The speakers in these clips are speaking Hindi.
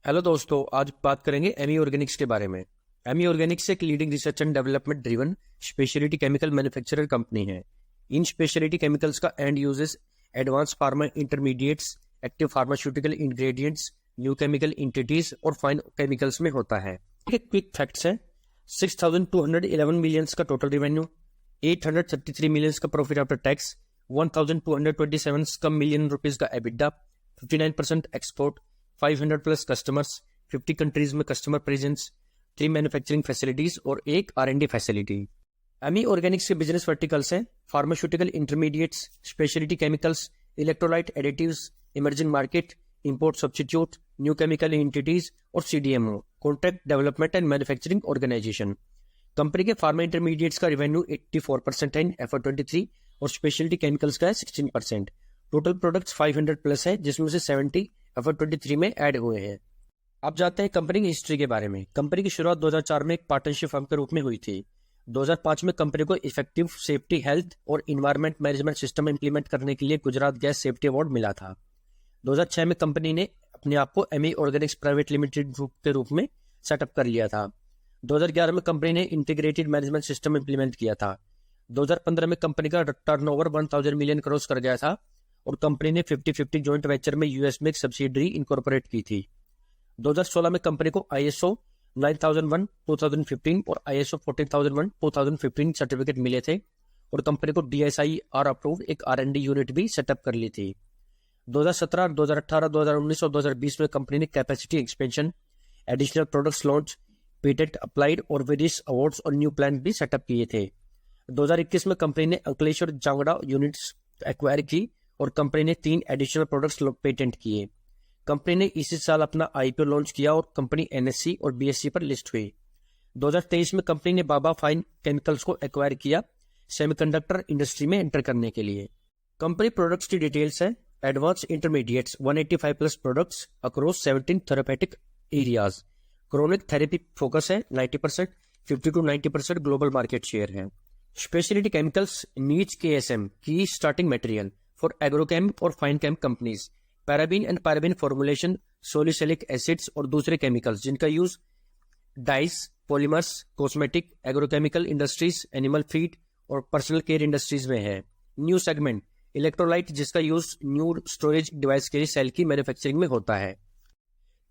हेलो दोस्तों, आज बात करेंगे एमी ऑर्गेनिक्स के बारे में। एमी ऑर्गेनिक्स एक leading research and development driven speciality chemical manufacturer company है। इन स्पेशलिटी केमिकल्स का and uses advance pharma intermediates, active pharmaceutical ingredients, new chemical entities और फाइन केमिकल्स में होता है। क्विक फैक्ट्स हैं। 6,211 मिलियंस का टोटल रेवेन्यू, 833 मिलियंस का प्रॉफिट आफ्टर टैक्स, 1,227 का मिलियन रुपीज का EBITDA, 59% export, 500 plus customers, 50 countries में कस्टमर प्रेजेंस, 3 मैन्युफैक्चरिंग फैसिलिटीज और 1 R&D फैसिलिटी। एमी ऑर्गेनिक्स के बिजनेस वर्टिकल्स हैं pharmaceutical intermediates, speciality chemicals, electrolyte additives, emerging market, import substitute, new chemical entities और CDMO, contract development and manufacturing organisation. Company के फार्मा इंटरमीडिएट्स का रेवेन्यू 84% है FY23 और स्पेशलिटी केमिकल्स का है 16%। टोटल प्रोडक्ट्स 500 प्लस है, जिसमें से 70 FY23 में ऐड हुए हैं। अब जाते हैं कंपनी की हिस्ट्री के बारे में। कंपनी की शुरुआत 2004 में एक पार्टनरशिप फर्म के रूप में हुई थी। 2005 में कंपनी को इफेक्टिव सेफ्टी, हेल्थ और इन्वायरमेंट मैनेजमेंट सिस्टम इंप्लीमेंट करने के लिए गुजरात गैस सेफ्टी अवार्ड मिला था। 2006 में कंपनी ने अपने आप को Ami Organics private limited group के रूप में सेटअप कर लिया था। 2011 में कंपनी ने इंटीग्रेटेड मैनेजमेंट सिस्टम इंप्लीमेंट किया था। 2015 में कंपनी का टर्नओवर 1000 मिलियन क्रॉस कर गया था और कंपनी ने 50-50 जॉइंट वेंचर में US में एक सब्सिडरी इनकॉर्पोरेट की थी। 2016 में कंपनी को ISO 9001:2015 और ISO 14001:2015 सर्टिफिकेट मिले थे और कंपनी को DSIR अप्रूव एक R&D यूनिट भी सेटअप कर ली थी। 2017, 2018, 2019 और 2020 में कंपनी ने capacity expansion, additional products launch, patent applied और वेरियस अवार्ड्स और न्यू प्लान भी सेटअप किए थे। 2021 में कंपनी ने अंकलेश्वर जांगड़ा यूनिट्स एक्वायर की और कंपनी ने 3 एडिशनल प्रोडक्ट्स पेटेंट किए। कंपनी ने इसी साल अपना IPO लॉन्च किया और कंपनी NSE और BSE पर लिस्ट हुई। 2023 में कंपनी ने बाबा फाइन केमिकल्स को एक्वायर किया सेमीकंडक्टर इंडस्ट्री में एंटर करने के लिए। कंपनी प्रोडक्ट्स की डिटेल्स है। Advance intermediates 185 plus products across 17 therapeutic areas. Chronic therapy focus है 90%, 50 to 90% ग्लोबल मार्केट शेयर है। स्पेशलिटी केमिकल्स नीच KSM की स्टार्टिंग मटेरियल फॉर एग्रोकेम और fine chem companies, paraben and paraben formulation, salicylic acids और दूसरे केमिकल्स जिनका use dyes, polymers, cosmetic, agrochemical industries, animal feed और पर्सनल केयर इंडस्ट्रीज में है। न्यू सेगमेंट इलेक्ट्रोलाइट, जिसका यूज न्यू स्टोरेज डिवाइस के सेल की मैन्युफैक्चरिंग में होता है।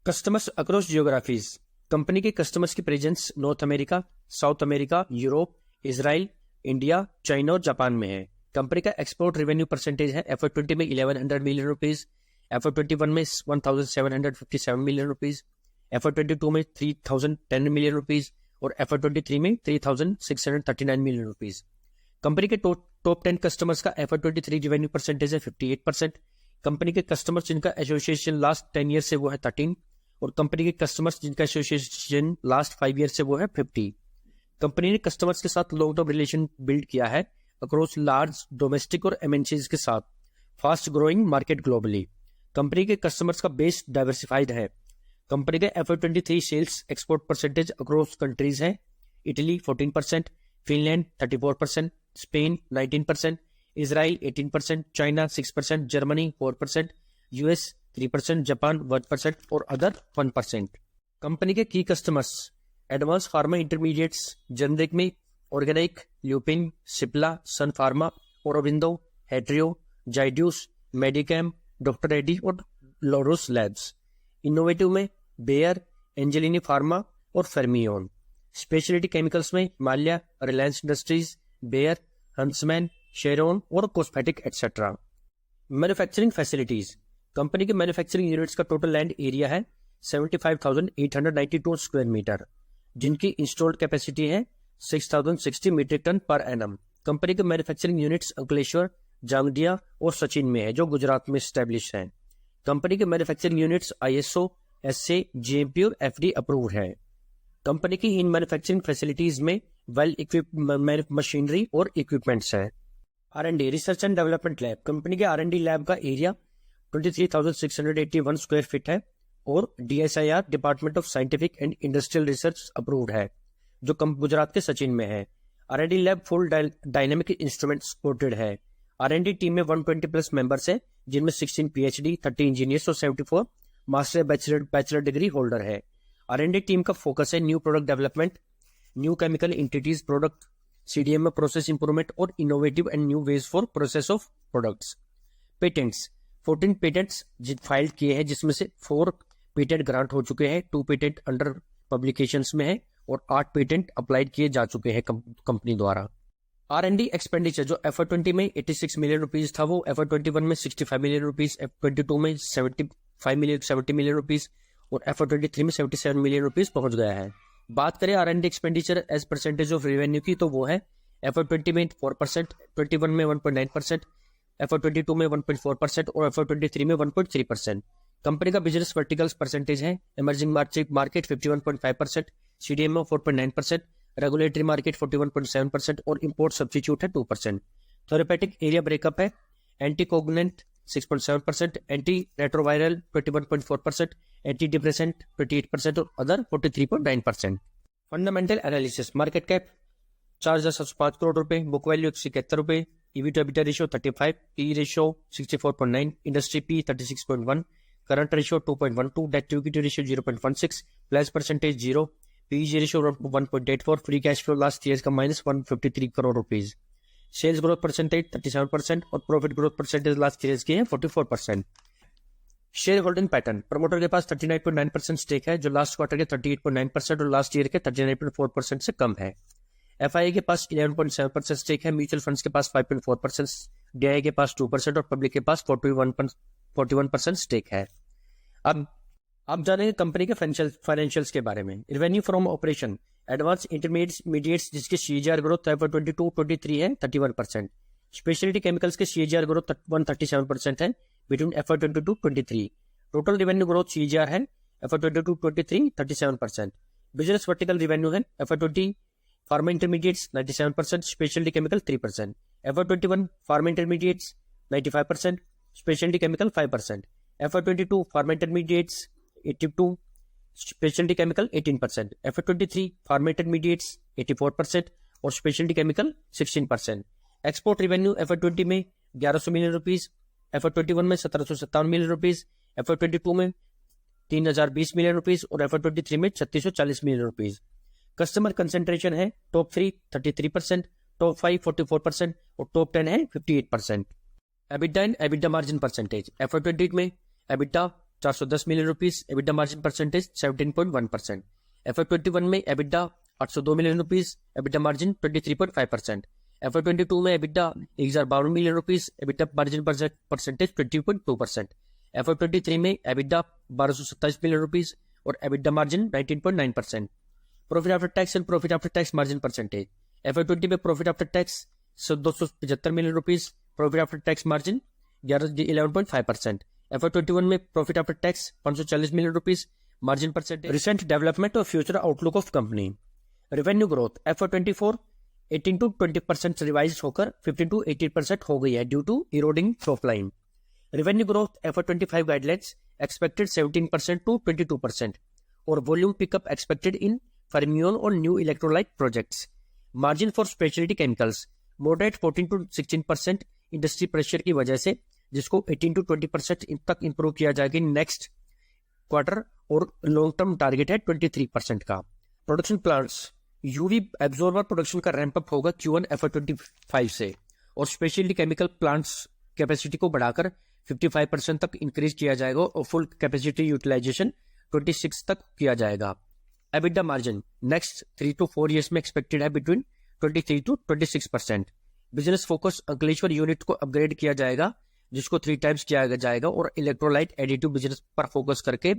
कस्टमर्स अक्रॉस जियोग्राफीज, कंपनी के कस्टमर्स की presence north America, south America, Europe, Israel, India, China और जापान में है। कंपनी का एक्सपोर्ट रेवेन्यू परसेंटेज है FY20 में 1100 मिलियन रुपीज, FY21 में 1757 मिलियन रुपीज, FY22 में 3010 मिलियन रुपीज और FY23 में 3639 मिलियन रुपीज। कंपनी के टॉप 10 कस्टमर्स का FY23 रेवेन्यू परसेंटेज है 58%। कंपनी के कस्टमर्स जिनका एसोसिएशन लास्ट 10 ईयर से वो है 13 और कंपनी के कस्टमर्स जिनका एसोसिएशन लास्ट 5 ईयर से वो है 50। कंपनी ने कस्टमर्स के साथ लॉन्ग टर्म रिलेशन बिल्ड किया है अक्रॉस लार्ज डोमेस्टिक और MNCs के साथ fast growing market globally. Company के कस्टमर्स का बेस डाइवर्सिफाइड है। कंपनी के FY23 sales export percentage across countries है। Italy 14%, Finland 34%, Spain 19%, Israel 18%, China 6%, Germany 4%, US 3%, Japan 1% और अदर 1%। कंपनी के की customers advance pharma intermediates, generic में ऑर्गेनिक, ल्यूपिन, सिप्ला, सन फार्मा, ओरोबिंदो, हेट्रियो, जाइड्यूस, मेडिकेम, डॉक्टर रेड्डी और लोरोस लैब्स। इनोवेटिव में बेयर, एंजेलिनी फार्मा और फेर्मियोन। स्पेशलिटी केमिकल्स में Mallya, Reliance Industries, Bayer, Huntsman, Sharon और cosmetic etcetera. Manufacturing facilities, company के मैन्युफैक्चरिंग यूनिट्स का टोटल लैंड एरिया है 75,892 स्क्वायर मीटर, जिनकी इंस्टॉल्ड कैपेसिटी है 6060 metric tonne per annum. Company के मैन्युफैक्चरिंग यूनिट्स अंकलेश्वर, जांगडिया और सचिन में है, जो गुजरात में स्टैब्लिश हैं। कंपनी के manufacturing units ISO, SA, GMP और FD अप्रूव्ड है। कंपनी की इन मैन्युफैक्चरिंग फैसिलिटीज में वेल इक्विप्ड मशीनरी और इक्विपमेंट्स हैं। R&D research and development lab, company के R&D लैब का एरिया 23,681 स्क्वायर फीट है और DSIR department of scientific and industrial research approved है, जो गुजरात के सचिन में है। R&D lab full dynamic instrument supported है। R&D टीम में 120 प्लस मेंबर्स हैं, जिनमें 16 PhD, 30 इंजीनियर्स और 74 मास्टर बैचलर डिग्री होल्डर है। R&D टीम का फोकस है new product development, new chemical entities product, CDMO process improvement और innovative and new ways for process of products. Patents, 14 patents file किए हैं, जिसमें से 4 पेटेंट ग्रांट हो चुके हैं, 2 पेटेंट अंडर पब्लिकेशंस में है और 8 पेटेंट अप्लाइड किए जा चुके हैं कंपनी द्वारा। R&D एक्सपेंडिचर जो FY20 में 86 मिलियन रुपीज था, वो FY21 में 65 मिलियन रुपीज, FY22 में 70 मिलियन रुपीज और FY23 में 77 मिलियन रुपीज पहुंच गया है। बात करें R&D expenditure as percentage of revenue की, तो वो है FY20 में 4%, 21 में 1.9%, FY22 में 1.4% और FY23 में 1.3%। कंपनी का बिजनेस वर्टिकल्स परसेंटेज है emerging market 51.5%, CDMO 4.9%, regulatory market 41.7% और इंपोर्ट सब्स्टिट्यूट है 2%। थेरेपेटिक एरिया ब्रेकअप है anticoagulant 6.7%, anti retroviral 21.4%, anti depressant 28% और other 43.9%। Fundamental analysis, market cap 4,705 crore रुपए, बुक वैल्यू 171 रुपए, EV to EBITDA ratio 35, PE ratio 64.9, industry P 36.1, current ratio 2.12, debt to equity ratio 0.16, plus percentage 0, PE ratio 1.84, free cash flow last year का -153 crore rupees. Sales growth percentage 37% और profit growth percentage last year की है 44%। शेयर होल्डिंग पैटर्न, प्रमोटर के पास 39.9% स्टेक है, जो लास्ट क्वार्टर के 38.9% और लास्ट ईयर के 39.4% से कम है। FII के पास 11.7% स्टेक है, म्यूचुअल फंड्स के पास 5.4%, DII के पास 2% और पब्लिक के पास 41% स्टेक है। अब जानेंगे कंपनी के फाइनेंशियल्स के बारे में। Revenue from operation, advance intermediates जिसके CAGR ग्रोथ FY22-23 है 31%, स्पेशलिटी केमिकल्स के CAGR ग्रोथ 137% है between FY22-23। Total revenue growth CAGR है FY22-23 37%। बिजनेस वर्टिकल रेवेन्यू है FY20 pharma intermediates 97%, speciality chemical 3%, FY21 pharma intermediates 95%, speciality chemical 5%, FY22 pharma intermediates 82%, speciality chemical 18%, FY23 pharma intermediates 84% और speciality chemical 16%। Export revenue FY20 में 1100 मिलियन रुपीज, FY21 में 1757 मिलियन रुपीज, FY22 में 3020 मिलियन रुपीज और FY23 में 3640 मिलियन रुपीज। कस्टमर कंसेंट्रेशन है टॉप 3 33%, टॉप 5 44% और टॉप 10 है 58%। EBITDA and EBITDA margin percentage, FY20 में EBITDA 410 million rupees, EBITDA margin percentage 17.1%, FY21 में EBITDA 802 million rupees, EBITDA margin 23.5%, FY22 में EBITDA 1052 million rupees, EBITDA margin percentage 20.2%, FY23 में EBITDA 1227 मिलियन रुपीज और EBITDA margin 19.9%। Profit after tax and profit after tax margin percentage, FY20 में profit after tax 275 million rupees, profit after tax margin 11.5%, FY21 में profit after tax 540 million rupees, margin percentage. Recent development और future outlook of company, revenue growth FY24 18 to 20% revise होकर 15 to 18% हो गई है due to eroding top line. Revenue growth FY25 guidelines expected 17% to 22% और volume pickup expected in Fermion और new electrolyte projects. Margin for speciality chemicals moderate 14 to 16% industry pressure की वजह से, जिसको 18 to 20% तक इंप्रूव किया जाएगा नेक्स्ट क्वार्टर और लॉन्ग टर्म टारगेट है 23% का। Production plants, UV absorber production का रैंप अप होगा Q1 FY25 से और स्पेशलिटी केमिकल प्लांट्स कैपेसिटी को बढ़ाकर 55% तक इंक्रीज किया जाएगा और फुल कैपेसिटी यूटिलाइजेशन 26 तक किया जाएगा। EBITDA margin next 3 to 4 years में एक्सपेक्टेड है between 23 to 26%। Business focus Ankleshwar unit को अपग्रेड किया जाएगा, जिसको 3 times किया जाएगा और इलेक्ट्रोलाइट एडिटिव बिजनेस पर फोकस करके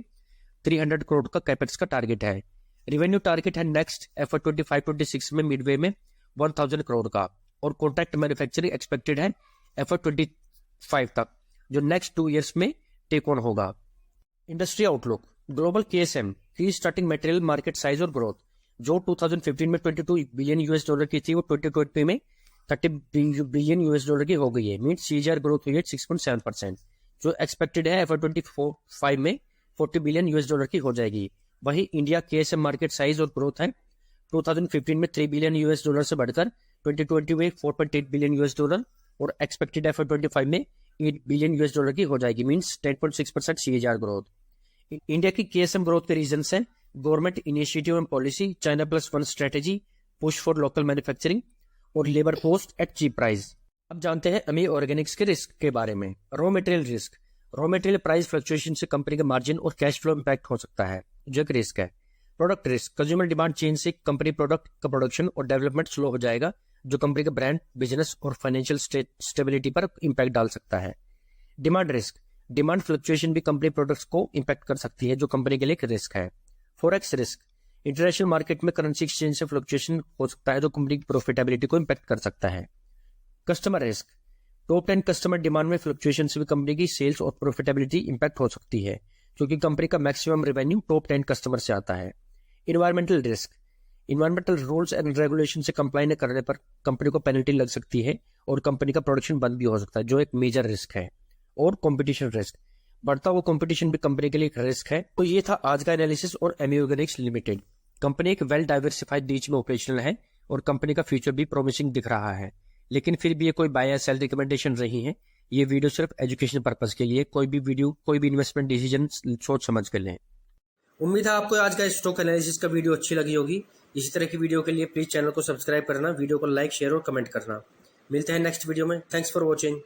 300 करोड़ का कैपेक्स का टारगेट है। रेवेन्यू टारगेट है नेक्स्ट FY25-26 में मिडवे में 1000 करोड़ का और कॉन्ट्रैक्ट मैन्युफैक्चरिंग एक्सपेक्टेड है FY25 तक, जो नेक्स्ट 2 years में टेक ऑन होगा। इंडस्ट्री आउटलुक, ग्लोबल KSM की स्टार्टिंग मटेरियल मार्केट साइज और ग्रोथ जो 2015 में $22 बिलियन की थी, वो 2020 में $30 बिलियन की हो गई है। मीन्स CAGR ग्रोथ हुई है 6.7%, जो एक्सपेक्टेड है FY25 में $40 बिलियन की हो जाएगी। वही इंडिया KSM मार्केट साइज और ग्रोथ है 2015 में $3 बिलियन से बढ़कर 2020 में $4.8 बिलियन और एक्सपेक्टेड FY25 में $8 बिलियन की हो जाएगी। Means 10.6% CAGR growth. इंडिया की KSM ग्रोथ के रीजंस हैं government initiative and policy, China plus one strategy, push for local manufacturing और labour cost at cheap price. अब जानते हैं अमी ऑर्गेनिक्स के रिस्क के बारे में। Raw material risk, raw material price fluctuation से कंपनी का मार्जिन और कैश फ्लो इंपैक्ट हो सकता है, जो एक रिस्क है। Product risk, consumer demand change से कंपनी प्रोडक्ट का प्रोडक्शन और डेवलपमेंट स्लो हो जाएगा, जो कंपनी का ब्रांड, बिजनेस और फाइनेंशियल स्टेबिलिटी पर इंपैक्ट डाल सकता है। डिमांड रिस्क, डिमांड फ्लक्चुएशन भी कंपनी प्रोडक्ट्स को इंपैक्ट कर सकती है, जो कंपनी के लिए एक रिस्क है। फॉरेक्स रिस्क, इंटरनेशनल मार्केट में करेंसी एक्सचेंज से फ्लक्चुएशन हो सकता है, जो कंपनी की प्रॉफिटेबिलिटी को इंपैक्ट कर सकता है। Customer risk, top 10 customer demand में फ्लक्चुएशन से भी कंपनी की सेल्स और प्रॉफिटेबिलिटी इंपैक्ट हो सकती है, क्योंकि कंपनी का मैक्सिमम रेवेन्यू टॉप 10 कस्टमर से आता है। Environmental risk, environmental rules and regulation से कंप्लाई न करने पर कंपनी को पेनल्टी लग सकती है और कंपनी का प्रोडक्शन बंद भी हो सकता है, जो एक मेजर रिस्क है। और कंपटीशन रिस्क, बढ़ता हुआ कंपटीशन भी कंपनी के लिए एक रिस्क है। तो ये था आज का एनालिसिस और एमी ऑर्गेनिक्स लिमिटेड। कंपनी एक वेल डाइवर्सिफाइड रीच में ऑपरेशनल है और कंपनी का फ्यूचर भी प्रॉमिसिंग दिख रहा है, लेकिन फिर भी ये कोई बाय या सेल रिकमेंडेशन नहीं है। ये वीडियो सिर्फ एजुकेशन पर्पज के लिए, कोई भी इन्वेस्टमेंट डिसीजन सोच समझ कर लें। उम्मीद है आपको आज का स्टॉक एनालिसिस का वीडियो अच्छी लगी होगी। इसी तरह की वीडियो के लिए प्लीज चैनल को सब्सक्राइब करना, वीडियो को लाइक, शेयर और कमेंट करना। मिलते हैं नेक्स्ट वीडियो में। Thanks for watching.